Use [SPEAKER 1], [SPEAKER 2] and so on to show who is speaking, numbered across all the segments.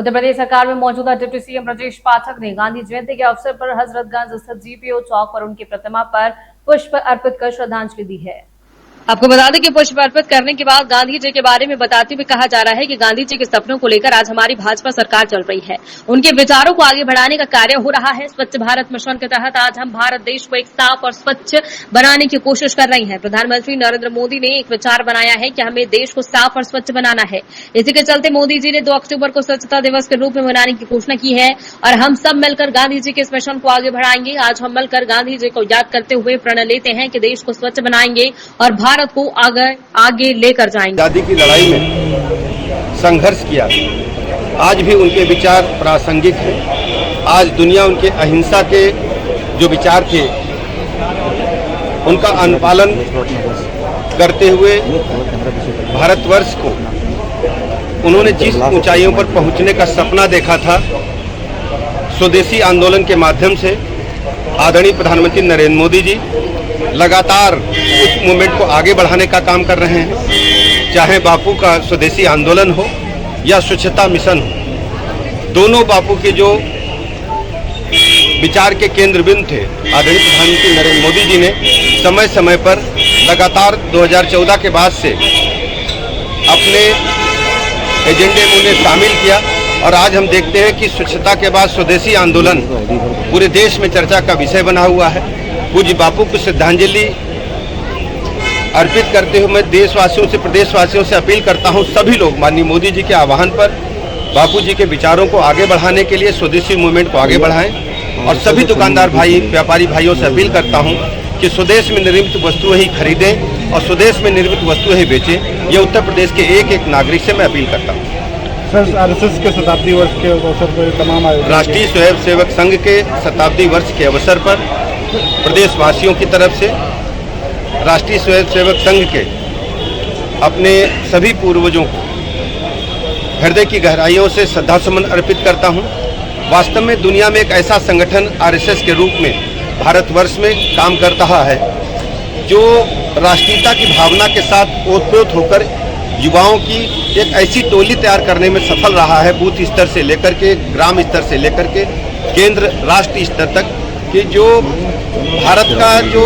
[SPEAKER 1] उत्तर प्रदेश सरकार में मौजूदा डिप्टी सीएम ब्रजेश पाठक ने गांधी जयंती के अवसर पर हजरतगंज स्थित जीपीओ चौक पर उनकी प्रतिमा पर पुष्प अर्पित कर श्रद्धांजलि दी है। आपको बता दें कि पुष्प अर्पित करने के बाद गांधी जी के बारे में बताते हुए कहा जा रहा है कि गांधी जी के सपनों को लेकर आज हमारी भाजपा सरकार चल रही है। उनके विचारों को आगे बढ़ाने का कार्य हो रहा है। स्वच्छ भारत मिशन के तहत आज हम भारत देश को एक साफ और स्वच्छ बनाने की कोशिश कर रहे हैं। प्रधानमंत्री नरेंद्र मोदी ने एक विचार बनाया है कि हमें देश को साफ और स्वच्छ बनाना है। इसी के चलते मोदी जी ने 2 अक्टूबर को स्वच्छता दिवस के रूप में मनाने की घोषणा की है और हम सब मिलकर गांधी जी के इस मिशन को आगे बढ़ाएंगे। आज हम मिलकर गांधी जी को याद करते हुए प्रण लेते हैं कि देश को स्वच्छ बनाएंगे और भारत को आगे लेकर जाएंगे।
[SPEAKER 2] आजादी की लड़ाई में संघर्ष किया, आज भी उनके विचार प्रासंगिक हैं। आज दुनिया उनके अहिंसा के जो विचार थे उनका अनुपालन करते हुए भारतवर्ष को उन्होंने जिस ऊंचाइयों पर पहुंचने का सपना देखा था, स्वदेशी आंदोलन के माध्यम से आदरणीय प्रधानमंत्री नरेंद्र मोदी जी लगातार उस मूवमेंट को आगे बढ़ाने का काम कर रहे हैं। चाहे बापू का स्वदेशी आंदोलन हो या स्वच्छता मिशन हो, दोनों बापू के जो विचार के केंद्र बिंदु थे, आदरणीय प्रधानमंत्री नरेंद्र मोदी जी ने समय समय पर लगातार 2014 के बाद से अपने एजेंडे में उन्हें शामिल किया और आज हम देखते हैं कि स्वच्छता के बाद स्वदेशी आंदोलन पूरे देश में चर्चा का विषय बना हुआ है। पूज्य बापू को श्रद्धांजलि अर्पित करते हुए मैं देशवासियों से, प्रदेशवासियों से अपील करता हूं, सभी लोग माननीय मोदी जी के आह्वान पर बापू जी के विचारों को आगे बढ़ाने के लिए स्वदेशी मूवमेंट को आगे बढ़ाएं और सभी दुकानदार भाई, व्यापारी भाइयों से अपील करता हूं कि स्वदेश में निर्मित वस्तुएं ही खरीदें और स्वदेश में निर्मित वस्तुएं ही बेचें। ये उत्तर प्रदेश के एक एक नागरिक से मैं अपील करता हूँ।
[SPEAKER 3] सर, आरएसएस के शताब्दी वर्ष के अवसर पर तमाम
[SPEAKER 2] राष्ट्रीय स्वयंसेवक संघ के शताब्दी वर्ष के अवसर पर प्रदेशवासियों की तरफ से राष्ट्रीय स्वयंसेवक संघ के अपने सभी पूर्वजों को हृदय की गहराइयों से श्रद्धासुमन अर्पित करता हूं। वास्तव में दुनिया में एक ऐसा संगठन आरएसएस के रूप में भारतवर्ष में काम कर रहा है जो राष्ट्रीयता की भावना के साथ ओतप्रोत होकर युवाओं की एक ऐसी टोली तैयार करने में सफल रहा है, बूथ स्तर से लेकर के, ग्राम स्तर से लेकर के केंद्र राष्ट्रीय स्तर तक, कि जो भारत का जो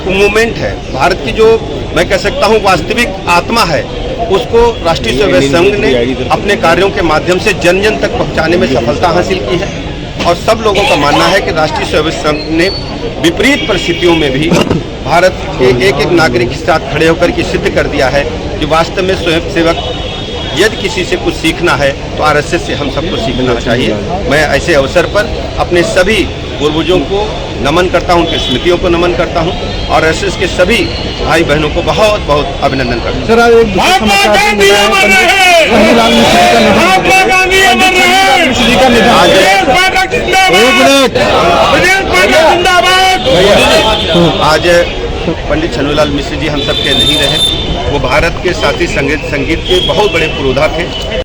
[SPEAKER 2] मूवमेंट है, भारत की जो मैं कह सकता हूं वास्तविक आत्मा है, उसको राष्ट्रीय स्वयंसेवक संघ ने अपने कार्यों के माध्यम से जन जन तक पहुंचाने में सफलता हासिल की है। और सब लोगों का मानना है कि राष्ट्रीय स्वयंसेवक संघ ने विपरीत परिस्थितियों में भी भारत के एक एक नागरिक के साथ खड़े होकर के सिद्ध कर दिया है कि वास्तव में स्वयंसेवक यदि किसी से कुछ सीखना है तो आरएसएस से हम सबको सीखना चाहिए। मैं ऐसे अवसर पर अपने सभी पूर्वजों को नमन करता हूं, उनकी स्मृतियों को नमन करता हूं और आरएसएस के सभी भाई बहनों को बहुत बहुत अभिनंदन करता हूं। आज पंडित छन्नूलाल मिश्र जी हम सब के नहीं रहे। वो भारत के साथी संगीत के बहुत बड़े पुरोधा थे